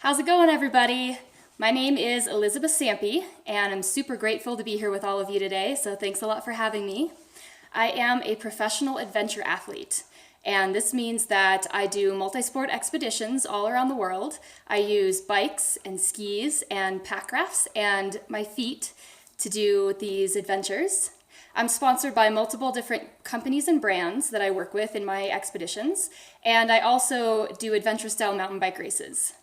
How's it going, everybody? My name is Elizabeth Sampe, and I'm super grateful to be here with all of you today, so thanks a lot for having me. I am a professional adventure athlete, and this means that I do multi-sport expeditions all around the world. I use bikes and skis and pack rafts and my feet to do these adventures. I'm sponsored by multiple different companies and brands that I work with in my expeditions, and I also do adventure-style mountain bike races.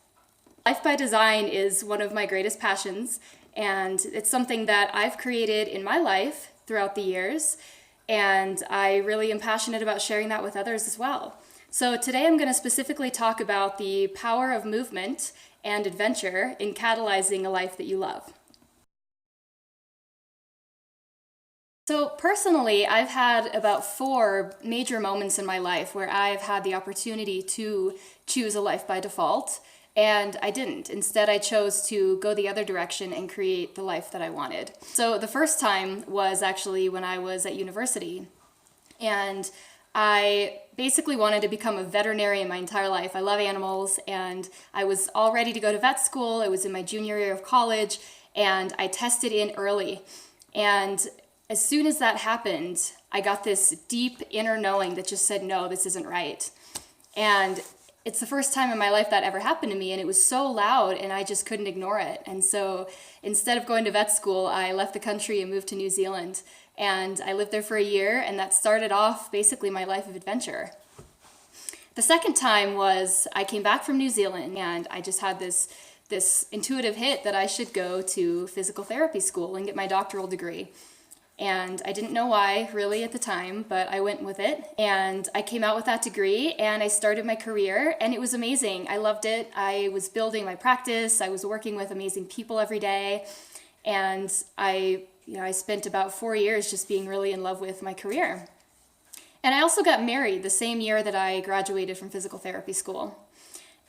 Life by design is one of my greatest passions, and it's something that I've created in my life throughout the years, and I really am passionate about sharing that with others as well. So today I'm going to specifically talk about the power of movement and adventure in catalyzing a life that you love. So personally, I've had about 4 major moments in my life where I've had the opportunity to choose a life by default. And I didn't. Instead, I chose to go the other direction and create the life that I wanted. So the first time was actually when I was at university. And I basically wanted to become a veterinarian my entire life. I love animals, and I was all ready to go to vet school. It was in my junior year of college, and I tested in early. And as soon as that happened, I got this deep inner knowing that just said, no, this isn't right. And it's the first time in my life that ever happened to me, and it was so loud and I just couldn't ignore it. And so instead of going to vet school, I left the country and moved to New Zealand. And I lived there for a year, and that started off basically my life of adventure. The second time was I came back from New Zealand, and I just had this intuitive hit that I should go to physical therapy school and get my doctoral degree. And I didn't know why really at the time, but I went with it, and I came out with that degree and I started my career, and it was amazing. I loved it. I was building my practice. I was working with amazing people every day, and I spent about 4 years just being really in love with my career. And I also got married the same year that I graduated from physical therapy school.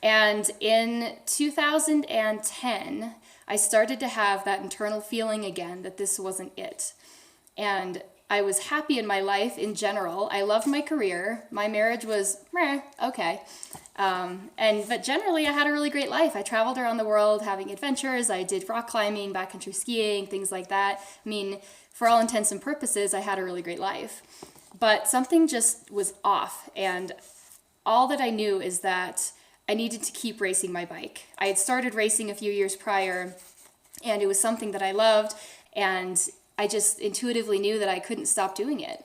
And in 2010, I started to have that internal feeling again that this wasn't it. And I was happy in my life in general. I loved my career. My marriage was okay. But generally I had a really great life. I traveled around the world having adventures. I did rock climbing, backcountry skiing, things like that. I mean, for all intents and purposes, I had a really great life. But something just was off, and all that I knew is that I needed to keep racing my bike. I had started racing a few years prior, and it was something that I loved, and I just intuitively knew that I couldn't stop doing it.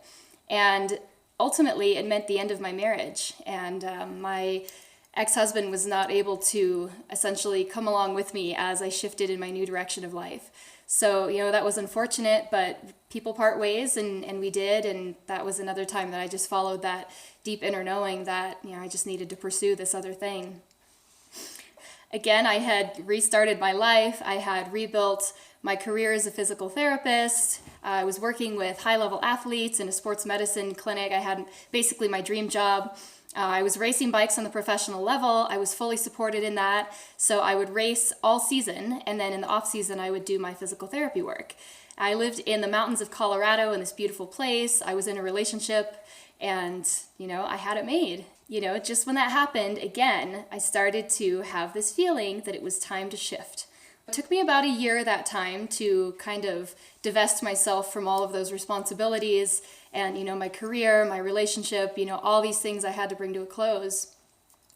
And ultimately, it meant the end of my marriage. And my ex-husband was not able to essentially come along with me as I shifted in my new direction of life. So, that was unfortunate, but people part ways, and we did. And that was another time that I just followed that deep inner knowing that, I just needed to pursue this other thing. Again, I had restarted my life. I had rebuilt my career as a physical therapist. I was working with high-level athletes in a sports medicine clinic. I had basically my dream job. I was racing bikes on the professional level. I was fully supported in that. So I would race all season, and then in the off-season, I would do my physical therapy work. I lived in the mountains of Colorado in this beautiful place. I was in a relationship, and, I had it made. Just when that happened, again, I started to have this feeling that it was time to shift. It took me about a year that time to kind of divest myself from all of those responsibilities and, my career, my relationship, all these things I had to bring to a close.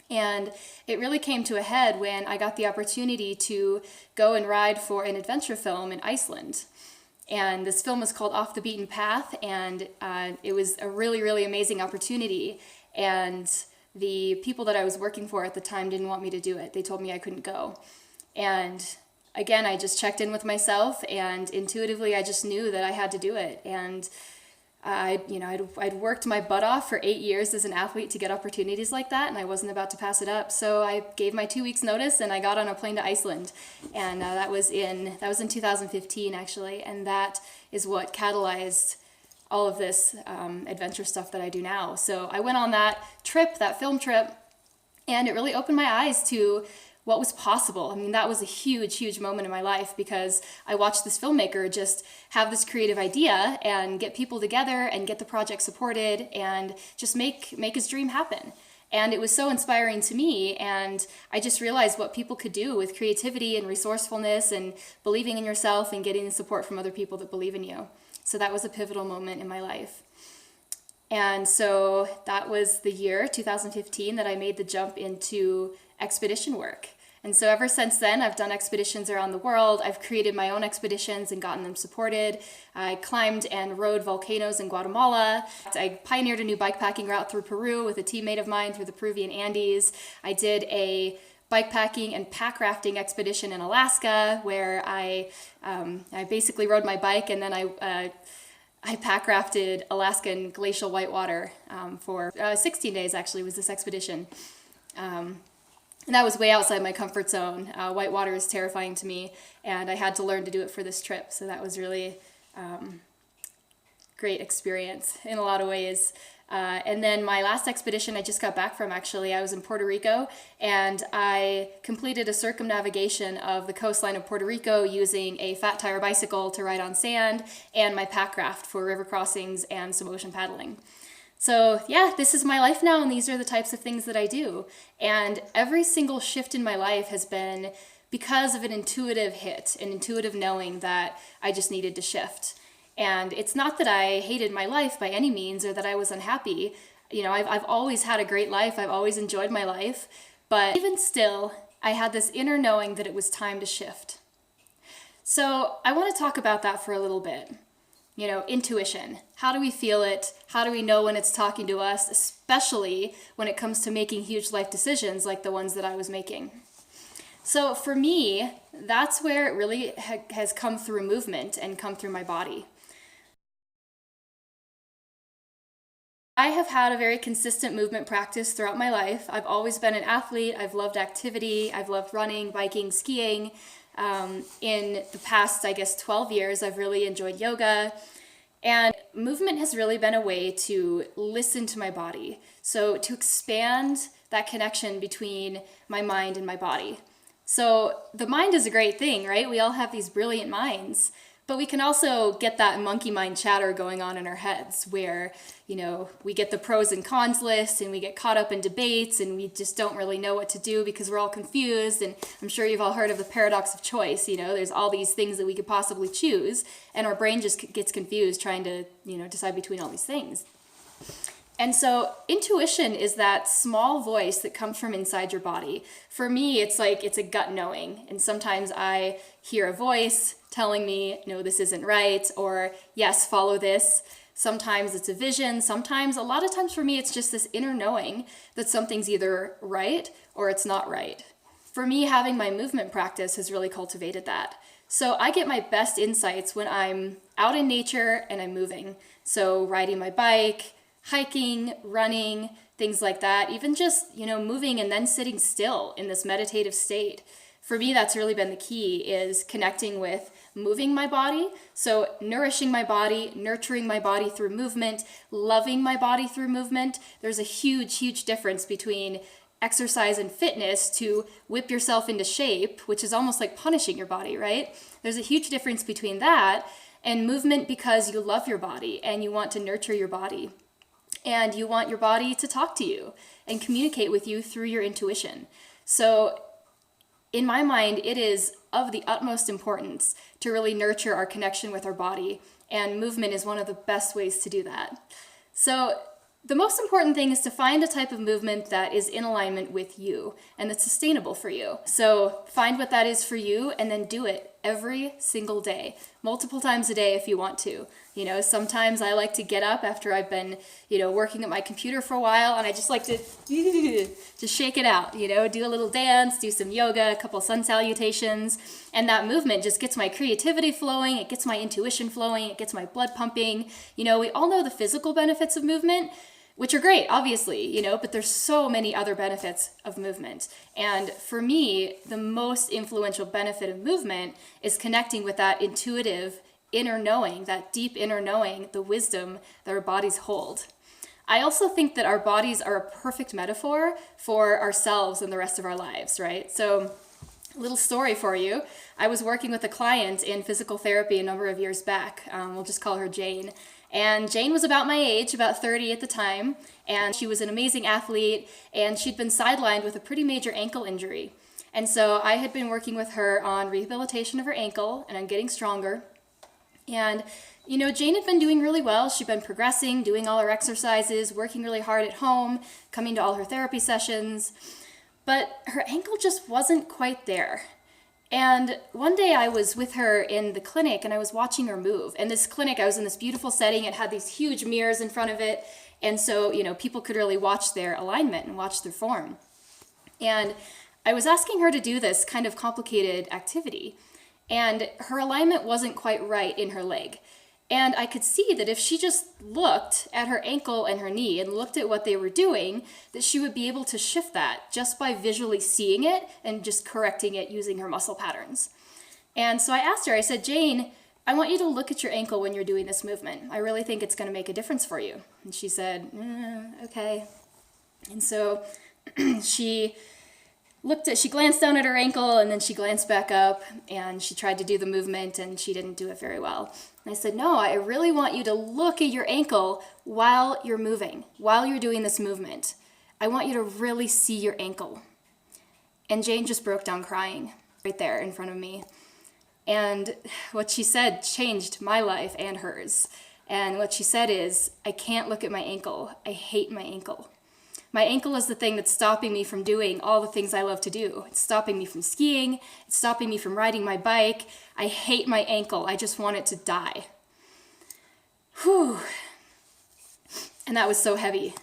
And it really came to a head when I got the opportunity to go and ride for an adventure film in Iceland. And this film was called Off the Beaten Path, and it was a really, really amazing opportunity. And the people that I was working for at the time didn't want me to do it. They told me I couldn't go. And again, I just checked in with myself, and intuitively I just knew that I had to do it. And I'd worked my butt off for 8 years as an athlete to get opportunities like that, and I wasn't about to pass it up. So I gave my 2 weeks notice, and I got on a plane to Iceland. And that was in 2015 actually, and that is what catalyzed all of this adventure stuff that I do now. So I went on that trip, that film trip, and it really opened my eyes to what was possible. I mean, that was a huge, huge moment in my life, because I watched this filmmaker just have this creative idea and get people together and get the project supported and just make his dream happen. And it was so inspiring to me. And I just realized what people could do with creativity and resourcefulness and believing in yourself and getting the support from other people that believe in you. So that was a pivotal moment in my life. And so that was the year 2015 that I made the jump into expedition work. And so ever since then, I've done expeditions around the world. I've created my own expeditions and gotten them supported. I climbed and rode volcanoes in Guatemala. I pioneered a new bikepacking route through Peru with a teammate of mine through the Peruvian Andes. I did a bikepacking and pack rafting expedition in Alaska where I basically rode my bike and then I pack rafted Alaskan glacial whitewater for 16 days actually was this expedition. And that was way outside my comfort zone. Whitewater is terrifying to me, and I had to learn to do it for this trip. So that was really great experience in a lot of ways. And then my last expedition I just got back from, actually, I was in Puerto Rico, and I completed a circumnavigation of the coastline of Puerto Rico using a fat tire bicycle to ride on sand and my pack raft for river crossings and some ocean paddling. So yeah, this is my life now, and these are the types of things that I do. And every single shift in my life has been because of an intuitive hit, an intuitive knowing that I just needed to shift. And it's not that I hated my life by any means or that I was unhappy. You know, I've always had a great life. I've always enjoyed my life. But even still, I had this inner knowing that it was time to shift. So I want to talk about that for a little bit. You know, intuition. How do we feel it? How do we know when it's talking to us, especially when it comes to making huge life decisions like the ones that I was making? So for me, that's where it really has come through movement and come through my body. I have had a very consistent movement practice throughout my life. I've always been an athlete. I've loved activity. I've loved running, biking, skiing. In the past, 12 years, I've really enjoyed yoga. And movement has really been a way to listen to my body. So to expand that connection between my mind and my body. So the mind is a great thing, right? We all have these brilliant minds. But we can also get that monkey mind chatter going on in our heads where, you know, we get the pros and cons list and we get caught up in debates and we just don't really know what to do because we're all confused. And I'm sure you've all heard of the paradox of choice. You know, there's all these things that we could possibly choose and our brain just gets confused trying to, you know, decide between all these things. And so intuition is that small voice that comes from inside your body. For me, it's like it's a gut knowing. And sometimes I hear a voice telling me, no, this isn't right, or yes, follow this. Sometimes it's a vision. Sometimes, a lot of times for me, it's just this inner knowing that something's either right or it's not right. For me, having my movement practice has really cultivated that. So I get my best insights when I'm out in nature and I'm moving. So riding my bike, hiking, running, things like that, even just, you know, moving and then sitting still in this meditative state. For me, that's really been the key, is connecting with moving my body. So nourishing my body, nurturing my body through movement, loving my body through movement. There's a huge, huge difference between exercise and fitness to whip yourself into shape, which is almost like punishing your body, right? There's a huge difference between that and movement because you love your body and you want to nurture your body. And you want your body to talk to you and communicate with you through your intuition. So in my mind, it is of the utmost importance to really nurture our connection with our body. And movement is one of the best ways to do that. So the most important thing is to find a type of movement that is in alignment with you and that's sustainable for you. So find what that is for you and then do it every single day, multiple times a day if you want to. You know, sometimes I like to get up after I've been, you know, working at my computer for a while, and I just like to just shake it out, you know, do a little dance, do some yoga, a couple sun salutations, and that movement just gets my creativity flowing, it gets my intuition flowing, it gets my blood pumping. You know, we all know the physical benefits of movement, which are great, obviously, you know, but there's so many other benefits of movement. And for me, the most influential benefit of movement is connecting with that intuitive inner knowing, that deep inner knowing, the wisdom that our bodies hold. I also think that our bodies are a perfect metaphor for ourselves and the rest of our lives, right? So a little story for you. I was working with a client in physical therapy a number of years back. We'll just call her Jane. And Jane was about my age, about 30 at the time, and she was an amazing athlete, and she'd been sidelined with a pretty major ankle injury. And so I had been working with her on rehabilitation of her ankle and on getting stronger. And, Jane had been doing really well. She'd been progressing, doing all her exercises, working really hard at home, coming to all her therapy sessions. But her ankle just wasn't quite there. And one day I was with her in the clinic and I was watching her move. And this clinic, I was in this beautiful setting. It had these huge mirrors in front of it. And so, people could really watch their alignment and watch their form. And I was asking her to do this kind of complicated activity. And her alignment wasn't quite right in her leg. And I could see that if she just looked at her ankle and her knee and looked at what they were doing, that she would be able to shift that just by visually seeing it and just correcting it using her muscle patterns. And so I asked her, I said, Jane, I want you to look at your ankle when you're doing this movement. I really think it's going to make a difference for you. And she said, okay. And so she glanced down at her ankle and then she glanced back up and she tried to do the movement and she didn't do it very well. And I said, no, I really want you to look at your ankle while you're moving, while you're doing this movement. I want you to really see your ankle. And Jane just broke down crying right there in front of me. And what she said changed my life and hers. And what she said is, I can't look at my ankle. I hate my ankle. My ankle is the thing that's stopping me from doing all the things I love to do. It's stopping me from skiing. It's stopping me from riding my bike. I hate my ankle. I just want it to die. Whew. And that was so heavy,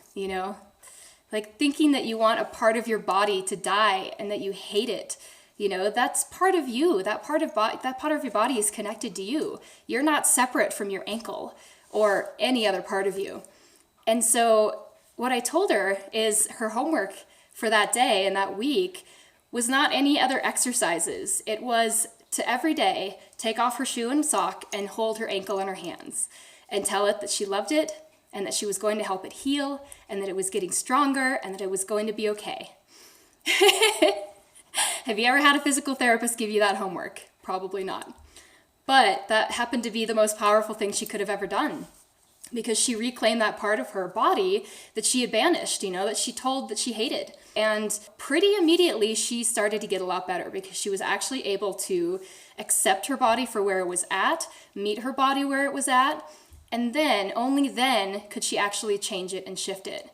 Like thinking that you want a part of your body to die and that you hate it. That's part of you. That part of your body is connected to you. You're not separate from your ankle or any other part of you. And so what I told her is her homework for that day and that week was not any other exercises. It was to every day take off her shoe and sock and hold her ankle in her hands and tell it that she loved it and that she was going to help it heal and that it was getting stronger and that it was going to be okay. Have you ever had a physical therapist give you that homework? Probably not. But that happened to be the most powerful thing she could have ever done, because she reclaimed that part of her body that she had banished, that she told that she hated. And pretty immediately, she started to get a lot better because she was actually able to accept her body for where it was at, meet her body where it was at, and then, only then, could she actually change it and shift it.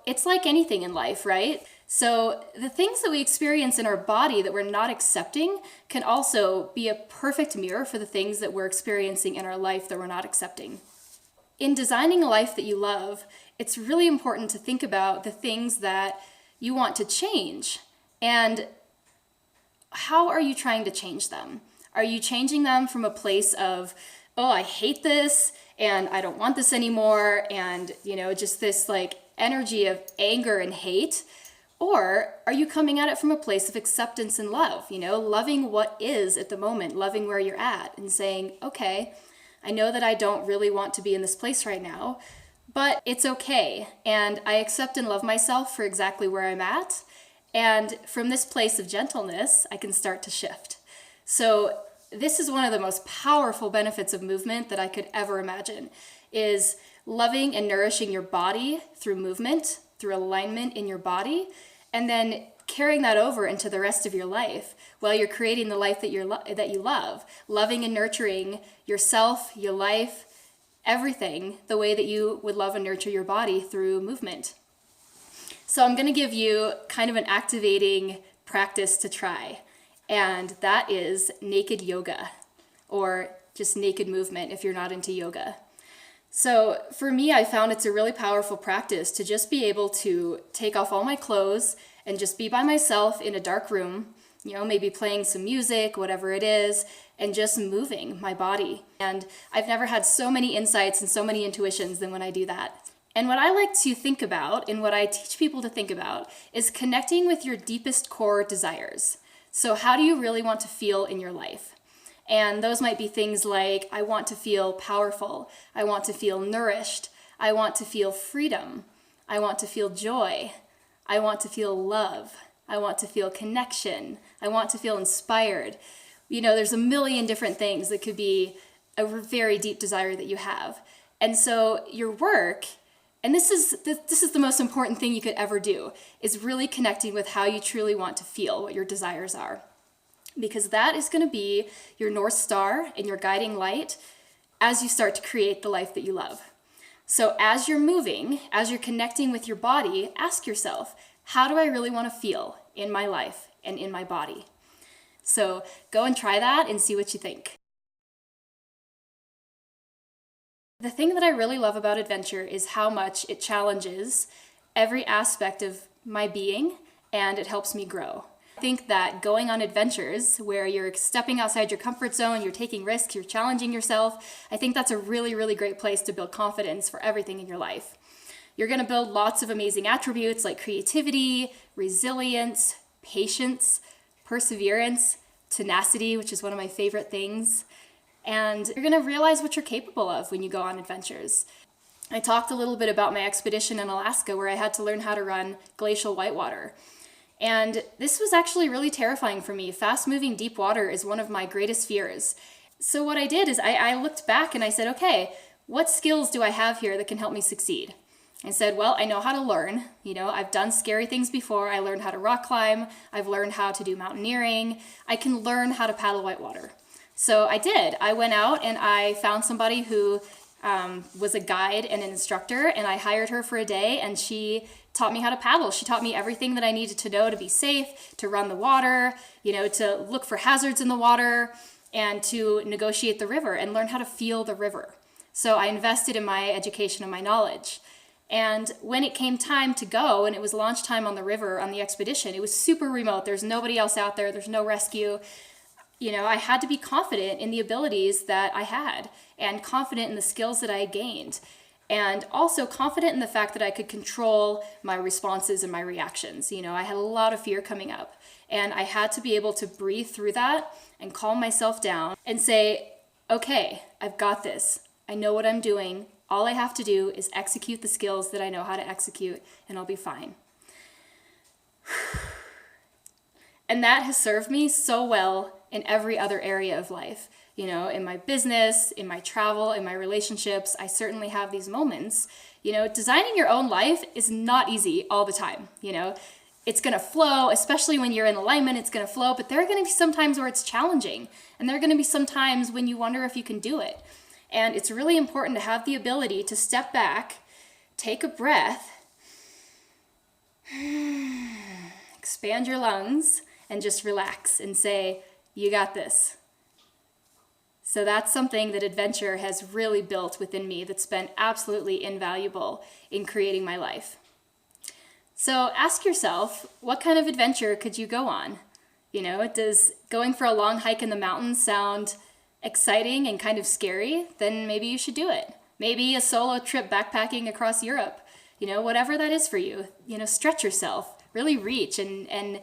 It's like anything in life, right? So the things that we experience in our body that we're not accepting can also be a perfect mirror for the things that we're experiencing in our life that we're not accepting. In designing a life that you love, it's really important to think about the things that you want to change and how are you trying to change them? Are you changing them from a place of, oh, I hate this and I don't want this anymore and, just this energy of anger and hate? Or are you coming at it from a place of acceptance and love, loving what is at the moment, loving where you're at and saying, okay, I know that I don't really want to be in this place right now, but it's okay. And I accept and love myself for exactly where I'm at. And from this place of gentleness, I can start to shift. So this is one of the most powerful benefits of movement that I could ever imagine, is loving and nourishing your body through movement, through alignment in your body, and then carrying that over into the rest of your life while you're creating the life that you love, loving and nurturing yourself, your life, everything the way that you would love and nurture your body through movement. So I'm going to give you kind of an activating practice to try, and that is naked yoga, or just naked movement if you're not into yoga. So for me, I found it's a really powerful practice to just be able to take off all my clothes and just be by myself in a dark room, maybe playing some music, whatever it is, and just moving my body. And I've never had so many insights and so many intuitions than when I do that. And what I like to think about and what I teach people to think about is connecting with your deepest core desires. So how do you really want to feel in your life? And those might be things like, I want to feel powerful. I want to feel nourished. I want to feel freedom. I want to feel joy. I want to feel love. I want to feel connection. I want to feel inspired. There's a million different things that could be a very deep desire that you have. And so your work, and this is the most important thing you could ever do, is really connecting with how you truly want to feel, what your desires are. Because that is going to be your North Star and your guiding light as you start to create the life that you love. So as you're moving, as you're connecting with your body, ask yourself, how do I really want to feel in my life and in my body? So go and try that and see what you think. The thing that I really love about adventure is how much it challenges every aspect of my being, and it helps me grow. I think that going on adventures where you're stepping outside your comfort zone, you're taking risks, you're challenging yourself, I think that's a really, really great place to build confidence for everything in your life. You're going to build lots of amazing attributes like creativity, resilience, patience, perseverance, tenacity, which is one of my favorite things. And you're gonna realize what you're capable of when you go on adventures. I talked a little bit about my expedition in Alaska where I had to learn how to run glacial whitewater. And this was actually really terrifying for me. Fast-moving deep water is one of my greatest fears. So what I did is I looked back and I said, okay, what skills do I have here that can help me succeed? I said, well, I know how to learn. I've done scary things before. I learned how to rock climb. I've learned how to do mountaineering. I can learn how to paddle whitewater. So I did. I went out and I found somebody who was a guide and an instructor, and I hired her for a day, and she taught me how to paddle. She taught me everything that I needed to know to be safe, to run the water, to look for hazards in the water, and to negotiate the river and learn how to feel the river. So I invested in my education and my knowledge. And when it came time to go, and it was launch time on the river on the expedition, it was super remote. There's nobody else out there. There's no rescue. I had to be confident in the abilities that I had and confident in the skills that I had gained, and also confident in the fact that I could control my responses and my reactions. I had a lot of fear coming up, and I had to be able to breathe through that and calm myself down and say, okay, I've got this. I know what I'm doing. All I have to do is execute the skills that I know how to execute, and I'll be fine. And that has served me so well in every other area of life. In my business, in my travel, in my relationships, I certainly have these moments. Designing your own life is not easy all the time. It's gonna flow, especially when you're in alignment, it's gonna flow, but there are gonna be some times where it's challenging, and there are gonna be some times when you wonder if you can do it. And it's really important to have the ability to step back, take a breath, expand your lungs, and just relax and say, you got this. So that's something that adventure has really built within me that's been absolutely invaluable in creating my life. So ask yourself, what kind of adventure could you go on? Does going for a long hike in the mountains sound exciting and kind of scary? Then maybe you should do it. Maybe a solo trip backpacking across Europe. Whatever that is for you. Stretch yourself, really reach and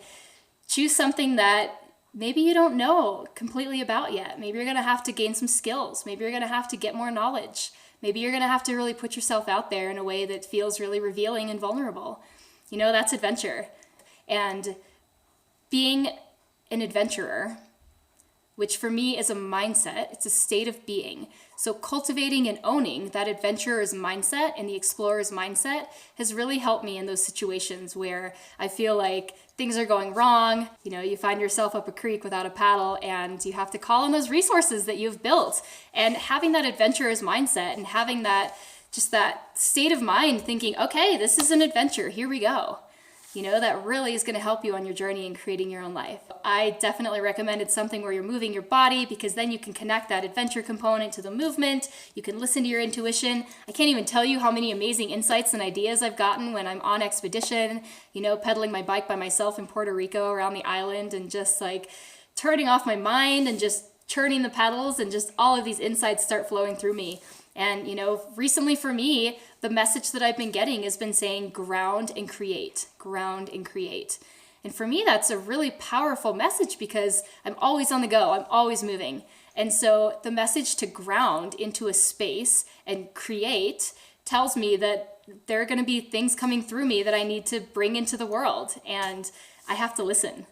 choose something that maybe you don't know completely about yet. Maybe you're going to have to gain some skills. Maybe you're going to have to get more knowledge. Maybe you're going to have to really put yourself out there in a way that feels really revealing and vulnerable. That's adventure. And being an adventurer, which for me is a mindset, it's a state of being. So cultivating and owning that adventurer's mindset and the explorer's mindset has really helped me in those situations where I feel like things are going wrong. You find yourself up a creek without a paddle and you have to call on those resources that you've built. And having that adventurer's mindset and having that state of mind thinking, okay, this is an adventure, here we go. That really is going to help you on your journey in creating your own life. I definitely recommend it's something where you're moving your body, because then you can connect that adventure component to the movement. You can listen to your intuition. I can't even tell you how many amazing insights and ideas I've gotten when I'm on expedition, pedaling my bike by myself in Puerto Rico around the island and just like turning off my mind and just churning the pedals, and just all of these insights start flowing through me. And, recently for me, the message that I've been getting has been saying ground and create, ground and create. And for me, that's a really powerful message because I'm always on the go, I'm always moving. And so the message to ground into a space and create tells me that there are going to be things coming through me that I need to bring into the world, and I have to listen.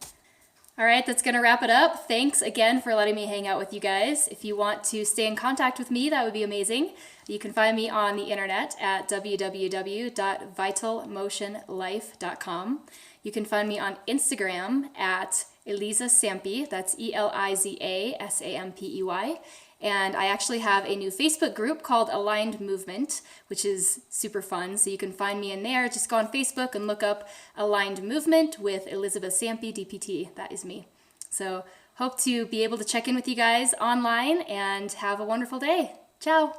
All right, that's going to wrap it up. Thanks again for letting me hang out with you guys. If you want to stay in contact with me, that would be amazing. You can find me on the internet at www.vitalmotionlife.com. You can find me on Instagram at Eliza Sampey, that's ELIZASAMPEY. And I actually have a new Facebook group called Aligned Movement, which is super fun. So you can find me in there. Just go on Facebook and look up Aligned Movement with Elizabeth Sampey, DPT. That is me. So hope to be able to check in with you guys online and have a wonderful day. Ciao.